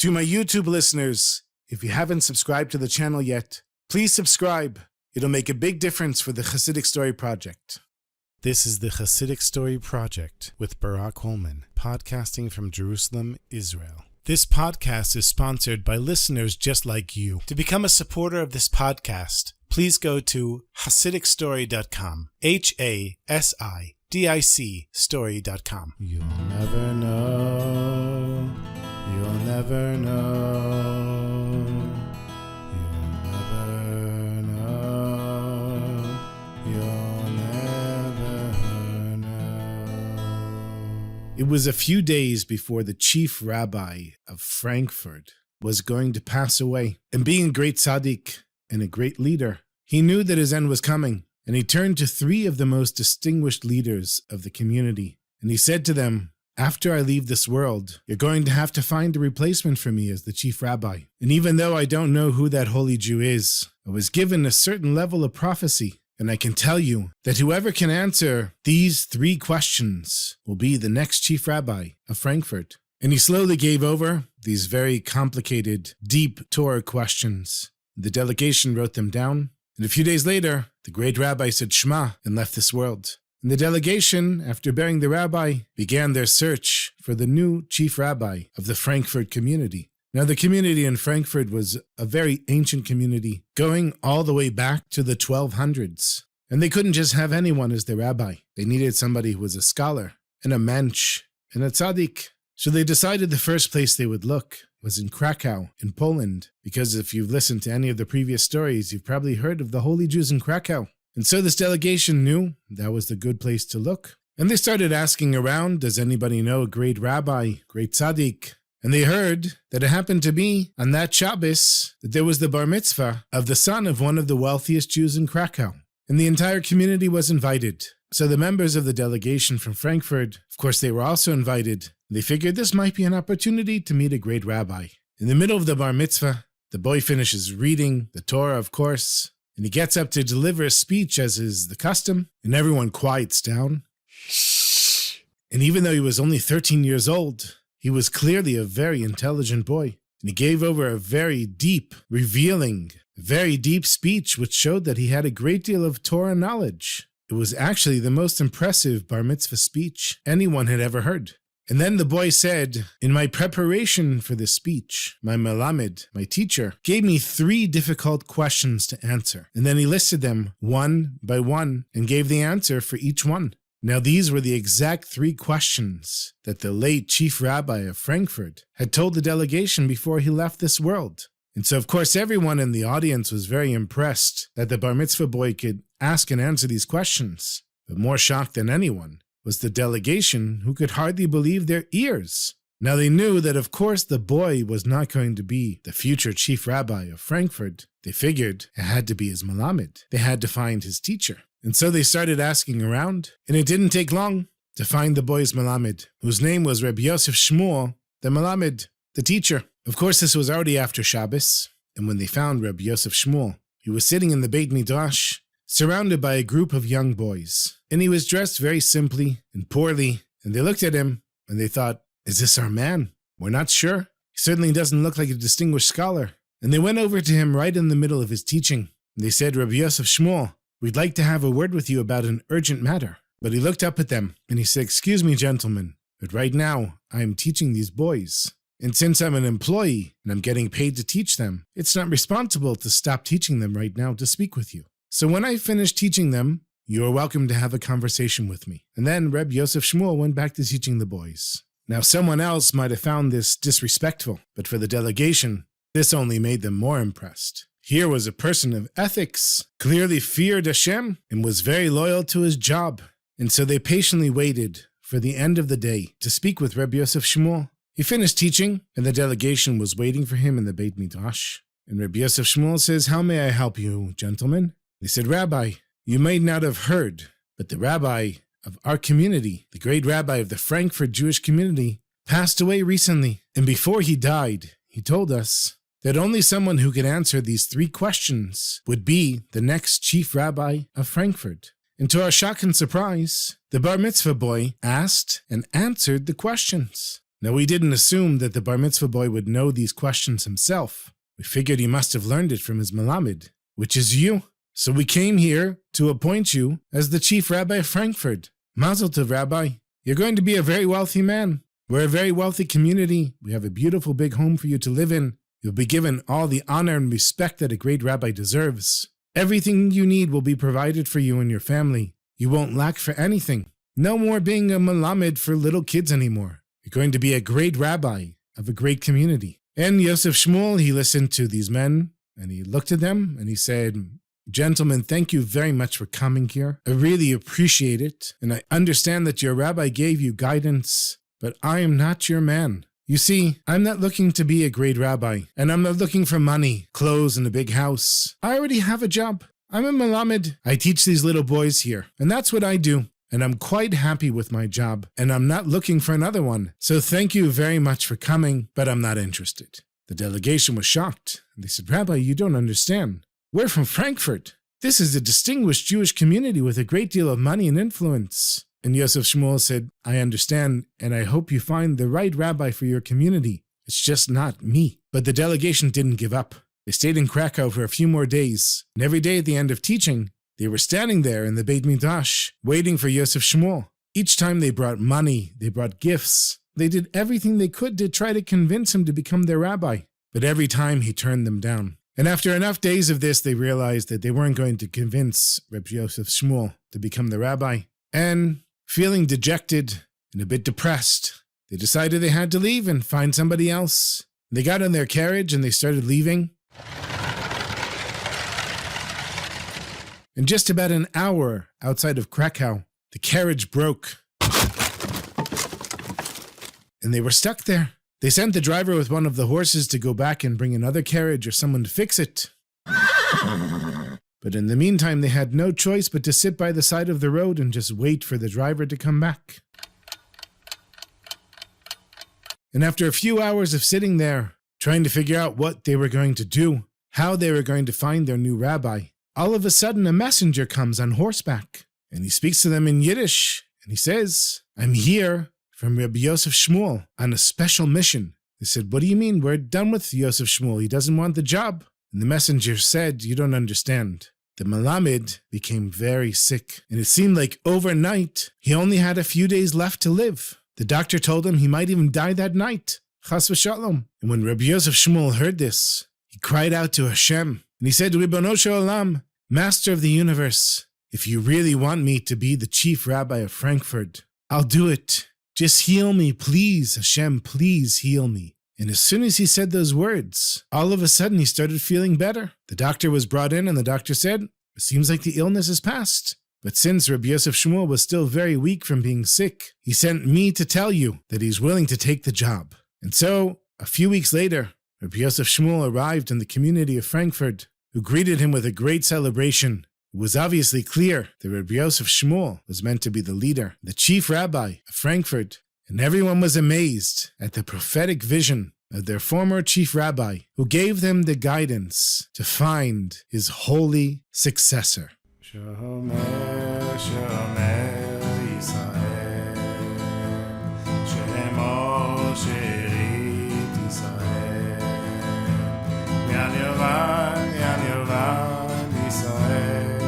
To my YouTube listeners, if you haven't subscribed to the channel yet, please subscribe. It'll make a big difference for the Chassidic Story Project. This is the Chassidic Story Project with Barak Hullman, podcasting from Jerusalem, Israel. This podcast is sponsored by listeners just like you. To become a supporter of this podcast, please go to HasidicStory.com, HASIDIC story.com. You'll never know, you'll never know, you'll never know, you'll never know. It was a few days before the chief rabbi of Frankfurt was going to pass away, and being a great tzaddik and a great leader, he knew that his end was coming, and he turned to three of the most distinguished leaders of the community, and he said to them, "After I leave this world, you're going to have to find a replacement for me as the chief rabbi. And even though I don't know who that holy Jew is, I was given a certain level of prophecy, and I can tell you that whoever can answer these three questions will be the next chief rabbi of Frankfurt." And he slowly gave over these very complicated, deep Torah questions. The delegation wrote them down, and a few days later, the great rabbi said Shema and left this world. And the delegation, after burying the rabbi, began their search for the new chief rabbi of the Frankfurt community. Now, the community in Frankfurt was a very ancient community, going all the way back to the 1200s. And they couldn't just have anyone as their rabbi. They needed somebody who was a scholar, and a mensch, and a tzaddik. So they decided the first place they would look was in Krakow, in Poland, because if you've listened to any of the previous stories, you've probably heard of the holy Jews in Krakow. And so this delegation knew that was the good place to look. And they started asking around, does anybody know a great rabbi, great tzaddik? And they heard that it happened to be on that Shabbos that there was the bar mitzvah of the son of one of the wealthiest Jews in Krakow. And the entire community was invited. So the members of the delegation from Frankfurt, of course, they were also invited. They figured this might be an opportunity to meet a great rabbi. In the middle of the bar mitzvah, the boy finishes reading the Torah, of course, and he gets up to deliver a speech as is the custom, and everyone quiets down. And even though he was only 13 years old, he was clearly a very intelligent boy, and he gave over a very deep, revealing, very deep speech which showed that he had a great deal of Torah knowledge. It was actually the most impressive bar mitzvah speech anyone had ever heard. And then the boy said, in my preparation for this speech, my melamed, my teacher, gave me three difficult questions to answer. And then he listed them one by one and gave the answer for each one. Now these were the exact three questions that the late chief rabbi of Frankfurt had told the delegation before he left this world. And so of course everyone in the audience was very impressed that the bar mitzvah boy could ask and answer these questions. But more shocked than anyone was the delegation, who could hardly believe their ears. Now they knew that of course the boy was not going to be the future chief rabbi of Frankfurt. They figured it had to be his melamed. They had to find his teacher. And so they started asking around, and it didn't take long to find the boy's melamed, whose name was Rabbi Yosef Shmuel, the melamed, the teacher. Of course this was already after Shabbos, and when they found Rabbi Yosef Shmuel, he was sitting in the Beit Midrash, surrounded by a group of young boys. And he was dressed very simply and poorly, and they looked at him, and they thought, is this our man? We're not sure. He certainly doesn't look like a distinguished scholar. And they went over to him right in the middle of his teaching. And they said, Rabbi Yosef Shmuel, we'd like to have a word with you about an urgent matter. But he looked up at them, and he said, excuse me, gentlemen, but right now I am teaching these boys. And since I'm an employee, and I'm getting paid to teach them, it's not responsible to stop teaching them right now to speak with you. So when I finish teaching them, you are welcome to have a conversation with me. And then Reb Yosef Shmuel went back to teaching the boys. Now someone else might have found this disrespectful, but for the delegation, this only made them more impressed. Here was a person of ethics, clearly feared Hashem, and was very loyal to his job. And so they patiently waited for the end of the day to speak with Reb Yosef Shmuel. He finished teaching, and the delegation was waiting for him in the Beit Midrash. And Reb Yosef Shmuel says, how may I help you, gentlemen? They said, Rabbi, you may not have heard, but the rabbi of our community, the great rabbi of the Frankfurt Jewish community, passed away recently. And before he died, he told us that only someone who could answer these three questions would be the next chief rabbi of Frankfurt. And to our shock and surprise, the bar mitzvah boy asked and answered the questions. Now, we didn't assume that the bar mitzvah boy would know these questions himself. We figured he must have learned it from his melamed, which is you. So we came here to appoint you as the chief rabbi of Frankfurt. Mazel tov, Rabbi. You're going to be a very wealthy man. We're a very wealthy community. We have a beautiful big home for you to live in. You'll be given all the honor and respect that a great rabbi deserves. Everything you need will be provided for you and your family. You won't lack for anything. No more being a melamed for little kids anymore. You're going to be a great rabbi of a great community. And Yosef Shmuel, he listened to these men, and he looked at them, and he said, Gentlemen, thank you very much for coming here. I really appreciate it, and I understand that your rabbi gave you guidance, but I am not your man. You see, I'm not looking to be a great rabbi, and I'm not looking for money, clothes, and a big house. I already have a job. I'm a melamed. I teach these little boys here, and that's what I do. And I'm quite happy with my job, and I'm not looking for another one. So thank you very much for coming, but I'm not interested. The delegation was shocked. They said, Rabbi, you don't understand. We're from Frankfurt. This is a distinguished Jewish community with a great deal of money and influence. And Yosef Shmuel said, I understand, and I hope you find the right rabbi for your community. It's just not me. But the delegation didn't give up. They stayed in Krakow for a few more days, and every day at the end of teaching, they were standing there in the Beit Midrash, waiting for Yosef Shmuel. Each time they brought money, they brought gifts. They did everything they could to try to convince him to become their rabbi. But every time he turned them down. And after enough days of this, they realized that they weren't going to convince Rabbi Yosef Shmuel to become the rabbi. And feeling dejected and a bit depressed, they decided they had to leave and find somebody else. They got in their carriage and they started leaving. And just about an hour outside of Krakow, the carriage broke. And they were stuck there. They sent the driver with one of the horses to go back and bring another carriage or someone to fix it. But in the meantime, they had no choice but to sit by the side of the road and just wait for the driver to come back. And after a few hours of sitting there, trying to figure out what they were going to do, how they were going to find their new rabbi, all of a sudden a messenger comes on horseback, and he speaks to them in Yiddish, and he says, I'm here from Rabbi Yosef Shmuel on a special mission. They said, what do you mean? We're done with Yosef Shmuel. He doesn't want the job. And the messenger said, you don't understand. The melamed became very sick, and it seemed like overnight he only had a few days left to live. The doctor told him he might even die that night. Chas v'shalom. And when Rabbi Yosef Shmuel heard this, he cried out to Hashem, and he said, Ribono shel olam, Master of the universe, if you really want me to be the chief rabbi of Frankfurt, I'll do it. Just heal me, please, Hashem, please heal me. And as soon as he said those words, all of a sudden he started feeling better. The doctor was brought in and the doctor said, it seems like the illness has passed. But since Rabbi Yosef Shmuel was still very weak from being sick, he sent me to tell you that he's willing to take the job. And so, a few weeks later, Rabbi Yosef Shmuel arrived in the community of Frankfurt, who greeted him with a great celebration. It was obviously clear that Rabbi Yosef Shmuel was meant to be the leader, the chief rabbi of Frankfurt, and everyone was amazed at the prophetic vision of their former chief rabbi, who gave them the guidance to find his holy successor. Shomer, Shomer Yisrael, Shemo Sherit Yisrael, Yan Yovan, Yan Yovan Yisrael,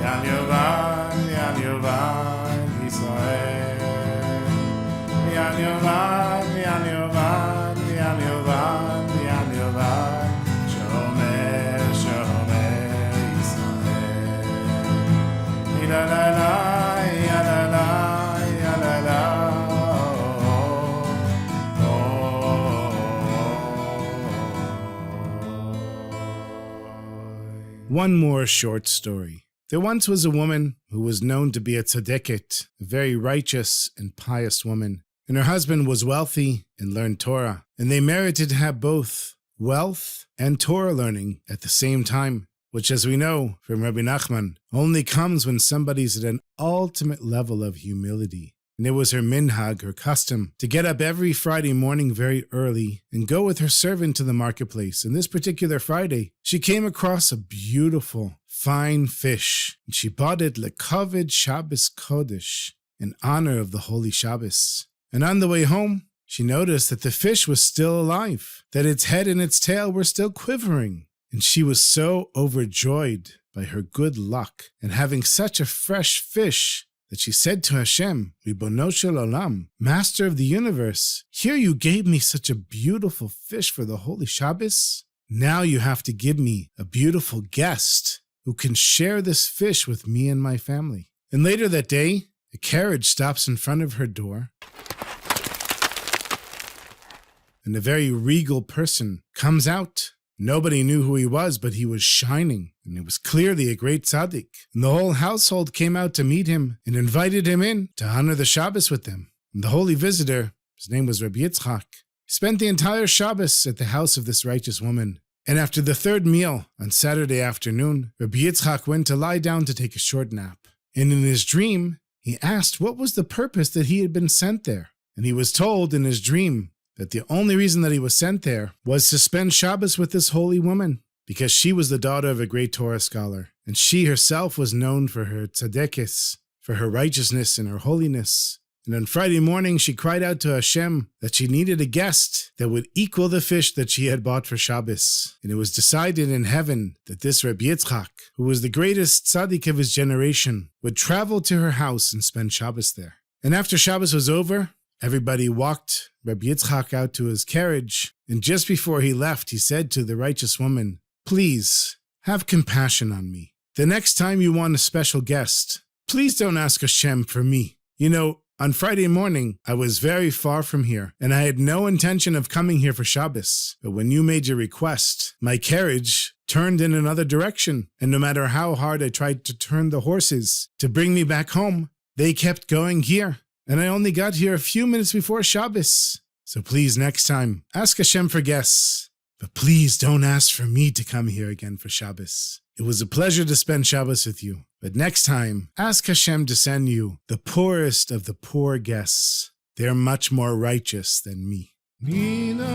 Yan Yovan, Yan Yovan Yisrael, Yan Yovan, Yan Yovan, Yan Yovan, Yan Yovan, Shomer, Shomer Yisrael, La la la, ya la la, ya la la, One more short story. There once was a woman who was known to be a tzaddiket, a very righteous and pious woman, and her husband was wealthy and learned Torah, and they merited to have both wealth and Torah learning at the same time, which, as we know from Rabbi Nachman, only comes when somebody's at an ultimate level of humility. And it was her minhag, her custom, to get up every Friday morning very early and go with her servant to the marketplace. And this particular Friday, she came across a beautiful, fine fish, and she bought it lekavod Shabbos Kodesh, in honor of the Holy Shabbos. And on the way home, she noticed that the fish was still alive, that its head and its tail were still quivering. And she was so overjoyed by her good luck and having such a fresh fish that she said to Hashem, Ribono shel olam, Master of the universe, here you gave me such a beautiful fish for the Holy Shabbos. Now you have to give me a beautiful guest who can share this fish with me and my family. And later that day, a carriage stops in front of her door, and a very regal person comes out. Nobody knew who he was, but he was shining, and it was clearly a great tzaddik. And the whole household came out to meet him and invited him in to honor the Shabbos with them. And the holy visitor, his name was Rabbi Yitzchak, spent the entire Shabbos at the house of this righteous woman. And after the third meal on Saturday afternoon, Rabbi Yitzchak went to lie down to take a short nap. And in his dream, he asked what was the purpose that he had been sent there. And he was told in his dream that the only reason that he was sent there was to spend Shabbos with this holy woman, because she was the daughter of a great Torah scholar, and she herself was known for her tzedekis, for her righteousness and her holiness. And on Friday morning, she cried out to Hashem that she needed a guest that would equal the fish that she had bought for Shabbos. And it was decided in heaven that this Rabbi Yitzchak, who was the greatest tzaddik of his generation, would travel to her house and spend Shabbos there. And after Shabbos was over, everybody walked Rabbi Yitzchak out to his carriage, and just before he left, he said to the righteous woman, Please, have compassion on me. The next time you want a special guest, please don't ask Hashem for me. You know, on Friday morning, I was very far from here, and I had no intention of coming here for Shabbos. But when you made your request, my carriage turned in another direction, and no matter how hard I tried to turn the horses to bring me back home, they kept going here. And I only got here a few minutes before Shabbos. So please, next time, ask Hashem for guests. But please don't ask for me to come here again for Shabbos. It was a pleasure to spend Shabbos with you. But next time, ask Hashem to send you the poorest of the poor guests. They're much more righteous than me. Nina.